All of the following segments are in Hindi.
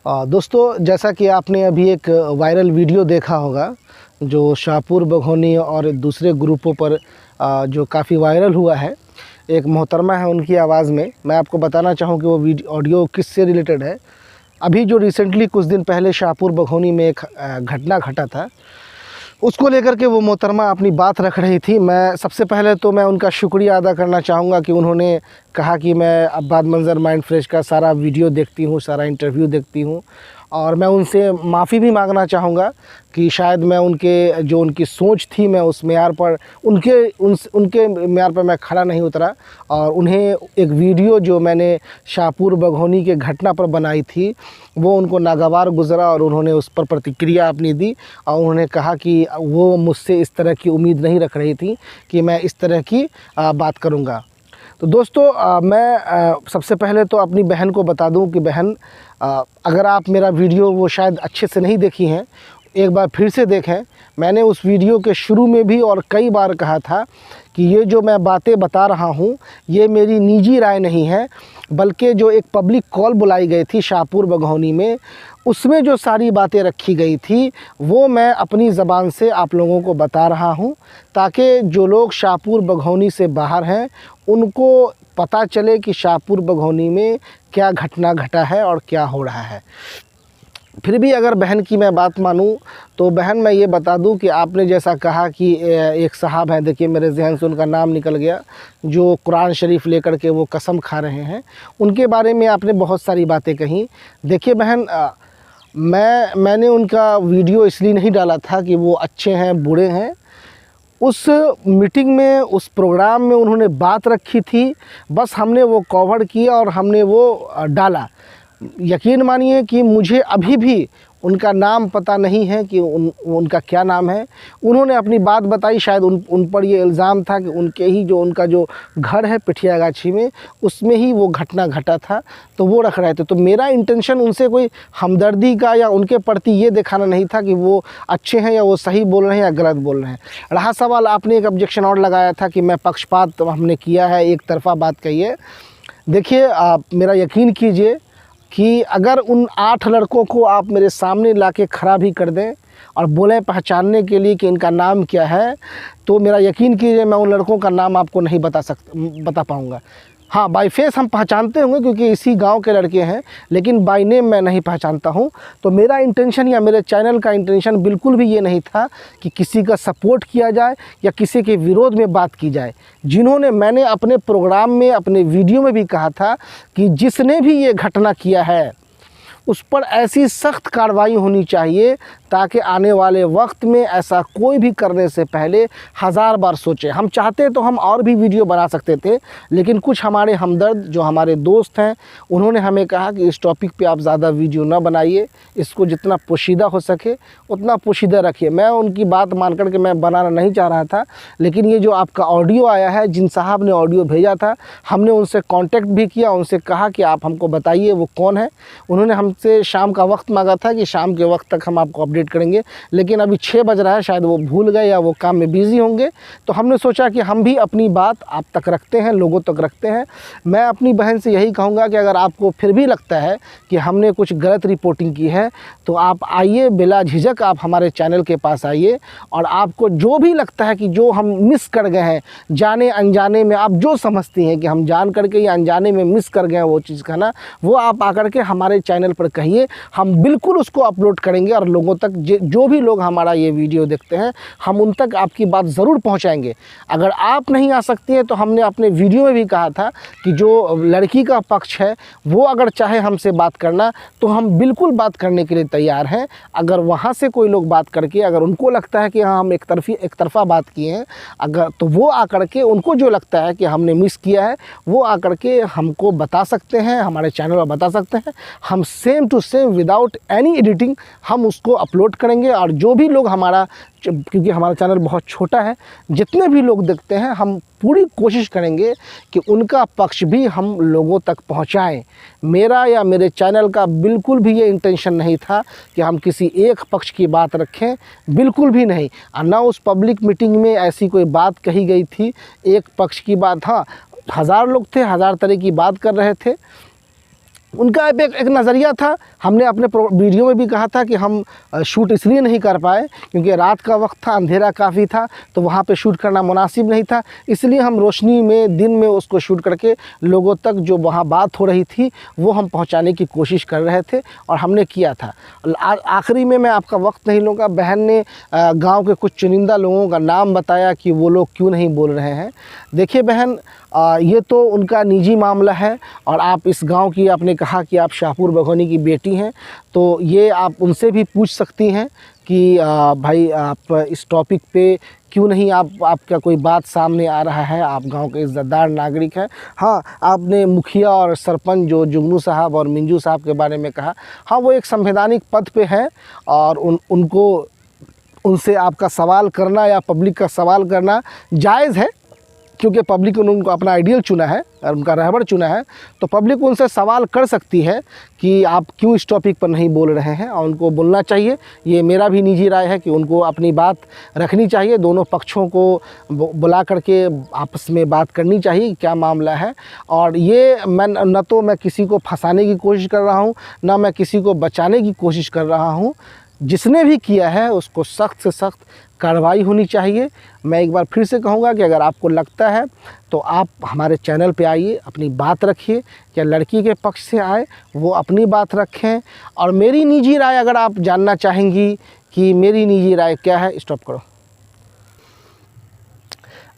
दोस्तों, जैसा कि आपने अभी एक वायरल वीडियो देखा होगा जो शाहपुर बघौनी और दूसरे ग्रुपों पर जो काफ़ी वायरल हुआ है। एक मोहतरमा है, उनकी आवाज़ में मैं आपको बताना चाहूँ कि वो ऑडियो किससे रिलेटेड है। अभी जो रिसेंटली कुछ दिन पहले शाहपुर बघौनी में एक घटना घटा था, उसको लेकर के वो मोहतरमा अपनी बात रख रही थी। मैं सबसे पहले तो मैं उनका शुक्रिया अदा करना चाहूँगा कि उन्होंने कहा कि मैं अब्बाद मंज़र माइंड फ्रेश का सारा वीडियो देखती हूँ, सारा इंटरव्यू देखती हूँ, और मैं उनसे माफ़ी भी मांगना चाहूँगा कि शायद मैं उनकी सोच थी, मैं उस मेयार पर उनके मेयार पर मैं खड़ा नहीं उतरा, और उन्हें एक वीडियो जो मैंने शाहपुर बघौनी के घटना पर बनाई थी वो उनको नागवार गुज़रा, और उन्होंने उस पर प्रतिक्रिया अपनी दी और उन्होंने कहा कि वो मुझसे इस तरह की उम्मीद नहीं रख रही थी कि मैं इस तरह की बात करूँगा। तो दोस्तों, मैं सबसे पहले तो अपनी बहन को बता दूं कि बहन, अगर आप मेरा वीडियो वो शायद अच्छे से नहीं देखी हैं, एक बार फिर से देखें। मैंने उस वीडियो के शुरू में भी और कई बार कहा था कि ये जो मैं बातें बता रहा हूँ ये मेरी निजी राय नहीं है, बल्कि जो एक पब्लिक कॉल बुलाई गई थी शाहपुर बघौनी में, उसमें जो सारी बातें रखी गई थी वो मैं अपनी ज़बान से आप लोगों को बता रहा हूँ, ताकि जो लोग शाहपुर बघौनी से बाहर हैं उनको पता चले कि शाहपुर बघौनी में क्या घटना घटा है और क्या हो रहा है। फिर भी अगर बहन की मैं बात मानूं तो बहन, मैं ये बता दूं कि आपने जैसा कहा कि एक साहब हैं, देखिए मेरे जहन से उनका नाम निकल गया, जो कुरान शरीफ लेकर के वो कसम खा रहे हैं, उनके बारे में आपने बहुत सारी बातें कही। देखिए बहन, मैंने उनका वीडियो इसलिए नहीं डाला था कि वो अच्छे हैं बुरे हैं। उस मीटिंग में, उस प्रोग्राम में उन्होंने बात रखी थी, बस हमने वो कवर किया और हमने वो डाला। यकीन मानिए कि मुझे अभी भी उनका नाम पता नहीं है कि उनका क्या नाम है। उन्होंने अपनी बात बताई, शायद उन पर ये इल्ज़ाम था कि उनका जो घर है पिठियागाछी में, उसमें ही वो घटना घटा था, तो वो रख रहे थे। तो मेरा इंटेंशन उनसे कोई हमदर्दी का या उनके प्रति ये दिखाना नहीं था कि वो अच्छे हैं या वो सही बोल रहे हैं या गलत बोल रहे हैं। रहा सवाल, आपने एक ऑब्जेक्शन और लगाया था कि मैं पक्षपात हमने किया है, एक तरफ़ा बात कही है। देखिए, आप मेरा यकीन कीजिए कि अगर उन 8 लड़कों को आप मेरे सामने लाके खड़ा भी कर दें और बोलें पहचानने के लिए कि इनका नाम क्या है, तो मेरा यकीन कीजिए मैं उन लड़कों का नाम आपको नहीं बता पाऊँगा। हाँ, बाय फेस हम पहचानते होंगे क्योंकि इसी गांव के लड़के हैं, लेकिन बाय नेम मैं नहीं पहचानता हूं। तो मेरा इंटेंशन या मेरे चैनल का इंटेंशन बिल्कुल भी ये नहीं था कि किसी का सपोर्ट किया जाए या किसी के विरोध में बात की जाए। मैंने अपने प्रोग्राम में, अपने वीडियो में भी कहा था कि जिसने भी ये घटना किया है उस पर ऐसी सख्त कार्रवाई होनी चाहिए ताकि आने वाले वक्त में ऐसा कोई भी करने से पहले 1000 बार सोचे। हम चाहते तो हम और भी वीडियो बना सकते थे, लेकिन कुछ हमारे हमदर्द जो हमारे दोस्त हैं उन्होंने हमें कहा कि इस टॉपिक पे आप ज़्यादा वीडियो ना बनाइए, इसको जितना पोशीदा हो सके उतना पोशीदा रखिए। मैं उनकी बात मान कर के मैं बनाना नहीं चाह रहा था, लेकिन ये जो आपका ऑडियो आया है, जिन साहब ने ऑडियो भेजा था, हमने उनसे कॉन्टेक्ट भी किया, उनसे कहा कि आप हमको बताइए वो कौन है। उन्होंने हमसे शाम का वक्त मांगा था कि शाम के वक्त तक हम आपको अपडेट करेंगे, लेकिन अभी 6 बज रहा है, शायद वो भूल गए या वो काम में बिज़ी होंगे। तो हमने सोचा कि हम भी अपनी बात आप तक रखते हैं, लोगों तक रखते हैं। मैं अपनी बहन से यही कहूँगा कि अगर आपको फिर भी लगता है कि हमने कुछ गलत रिपोर्टिंग की है तो आप आइए, बिला झिझक आप हमारे चैनल के पास आइए, और आपको जो भी लगता है कि जो हम मिस कर गए हैं जाने अनजाने में, आप जो समझती हैं कि हम जान करके या अनजाने में मिस कर गए हैं वो चीज़ का ना, वो आप आकर के हमारे चैनल पर कहिए। हम बिल्कुल उसको अपलोड करेंगे और लोगों तक, जो भी लोग हमारा ये वीडियो देखते हैं, हम उन तक आपकी बात ज़रूर पहुंचाएंगे। अगर आप नहीं आ सकती हैं तो हमने अपने वीडियो में भी कहा था कि जो लड़की का पक्ष है वो अगर चाहे हमसे बात करना तो हम बिल्कुल बात करने के लिए तैयार हैं। अगर वहाँ से कोई लोग बात करके, अगर उनको लगता है कि हाँ हम एक तरफ़ा बात किए हैं, अगर तो वो आकर के, उनको जो लगता है कि हमने मिस किया है वो आकर के हमको बता सकते हैं, हमारे चैनल पर बता सकते हैं। हम same to same without any editing हम उसको अपलोड करेंगे। और जो भी लोग क्योंकि हमारा चैनल बहुत छोटा है, जितने भी लोग देखते हैं हम पूरी कोशिश करेंगे कि उनका पक्ष भी हम लोगों तक पहुंचाएं। मेरा या मेरे चैनल का बिल्कुल भी ये इंटेंशन नहीं था कि हम किसी एक पक्ष की बात रखें, बिल्कुल भी नहीं। ना उस पब्लिक मीटिंग में ऐसी कोई बात कही गई थी एक पक्ष की बात। हाँ, 1000 लोग थे, 1000 तरह की बात कर रहे थे, उनका एक नज़रिया था। हमने अपने वीडियो में भी कहा था कि हम शूट इसलिए नहीं कर पाए क्योंकि रात का वक्त था, अंधेरा काफ़ी था, तो वहाँ पे शूट करना मुनासिब नहीं था। इसलिए हम रोशनी में दिन में उसको शूट करके लोगों तक जो वहाँ बात हो रही थी वो हम पहुँचाने की कोशिश कर रहे थे और हमने किया था। आखिरी में मैं आपका वक्त नहीं लूँगा। बहन ने गाँव के कुछ चुनिंदा लोगों का नाम बताया कि वो लोग क्यों नहीं बोल रहे हैं। देखिए बहन, ये तो उनका निजी मामला है और आप इस गांव की, आपने कहा कि आप शाहपुर बघौनी की बेटी हैं, तो ये आप उनसे भी पूछ सकती हैं कि भाई आप इस टॉपिक पे क्यों नहीं आपका कोई बात सामने आ रहा है। आप गांव के इज़्ज़तदार नागरिक हैं। हाँ, आपने मुखिया और सरपंच जो जुगनू साहब और मिंजू साहब के बारे में कहा, हाँ वो एक संवैधानिक पद पे हैं और उनको उनसे आपका सवाल करना या पब्लिक का सवाल करना जायज़ है क्योंकि पब्लिक ने उनको अपना आइडियल चुना है और उनका रहबर चुना है। तो पब्लिक उनसे सवाल कर सकती है कि आप क्यों इस टॉपिक पर नहीं बोल रहे हैं, और उनको बोलना चाहिए। ये मेरा भी निजी राय है कि उनको अपनी बात रखनी चाहिए। दोनों पक्षों को बुला करके आपस में बात करनी चाहिए क्या मामला है। और ये मैं न तो मैं किसी को फंसाने की कोशिश कर रहा हूँ, ना मैं किसी को बचाने की कोशिश कर रहा हूँ। जिसने भी किया है उसको सख्त से सख्त कार्रवाई होनी चाहिए। मैं एक बार फिर से कहूँगा कि अगर आपको लगता है तो आप हमारे चैनल पे आइए, अपनी बात रखिए। या लड़की के पक्ष से आए वो अपनी बात रखें। और मेरी निजी राय अगर आप जानना चाहेंगी कि मेरी निजी राय क्या है, स्टॉप करो।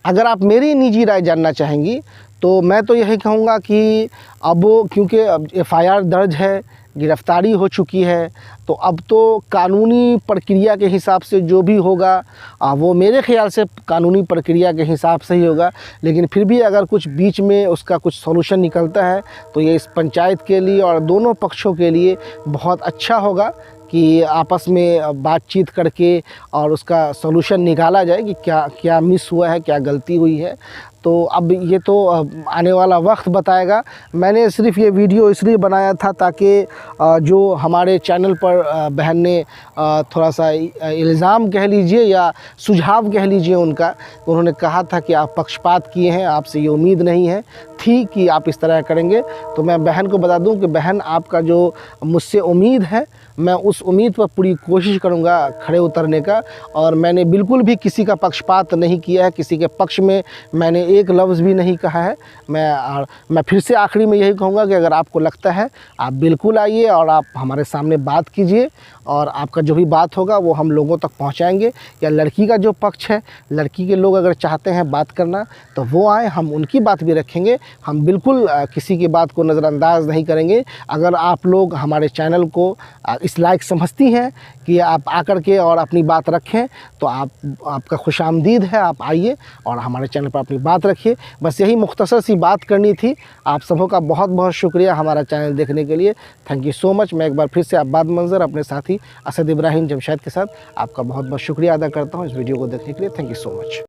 अगर आप मेरी निजी राय जानना चाहेंगी तो मैं तो यही कहूँगा कि अब क्योंकि अब FIR दर्ज है, गिरफ़्तारी हो चुकी है, तो अब तो कानूनी प्रक्रिया के हिसाब से जो भी होगा वो मेरे ख़्याल से कानूनी प्रक्रिया के हिसाब से ही होगा। लेकिन फिर भी अगर कुछ बीच में उसका कुछ सॉल्यूशन निकलता है तो ये इस पंचायत के लिए और दोनों पक्षों के लिए बहुत अच्छा होगा कि आपस में बातचीत करके और उसका सॉल्यूशन निकाला जाए कि क्या क्या मिस हुआ है, क्या गलती हुई है। तो अब ये तो आने वाला वक्त बताएगा। मैंने सिर्फ ये वीडियो इसलिए बनाया था ताकि जो हमारे चैनल पर बहन ने थोड़ा सा इल्ज़ाम कह लीजिए या सुझाव कह लीजिए उनका, उन्होंने कहा था कि आप पक्षपात किए हैं, आपसे ये उम्मीद नहीं है थी कि आप इस तरह करेंगे। तो मैं बहन को बता दूं कि बहन, आपका जो मुझसे उम्मीद है, मैं उस उम्मीद पर पूरी कोशिश करूंगा खड़े उतरने का। और मैंने बिल्कुल भी किसी का पक्षपात नहीं किया है, किसी के पक्ष में मैंने एक लफ्ज़ भी नहीं कहा है। मैं फिर से आखिरी में यही कहूँगा कि अगर आपको लगता है आप बिल्कुल आइए और आप हमारे सामने बात कीजिए और आपका जो भी बात होगा वो हम लोगों तक पहुँचाएँगे। या लड़की का जो पक्ष है, लड़की के लोग अगर चाहते हैं बात करना तो वो आए, हम उनकी बात भी रखेंगे। हम बिल्कुल किसी की बात को नज़रअंदाज नहीं करेंगे। अगर आप लोग हमारे चैनल को इस लायक समझती हैं कि आप आकर के और अपनी बात रखें तो आपका खुशामदीद है। आप आइए और हमारे चैनल पर अपनी बात रखिए। बस यही मुख्तसर सी बात करनी थी। आप सबों का बहुत बहुत शुक्रिया हमारा चैनल देखने के लिए। Thank you so much. मैं एक बार फिर से आबाद मंजर अपने साथी असद इब्राहिम जमशेद के साथ आपका बहुत बहुत शुक्रिया अदा करता हूँ इस वीडियो को देखने के लिए। Thank you so much.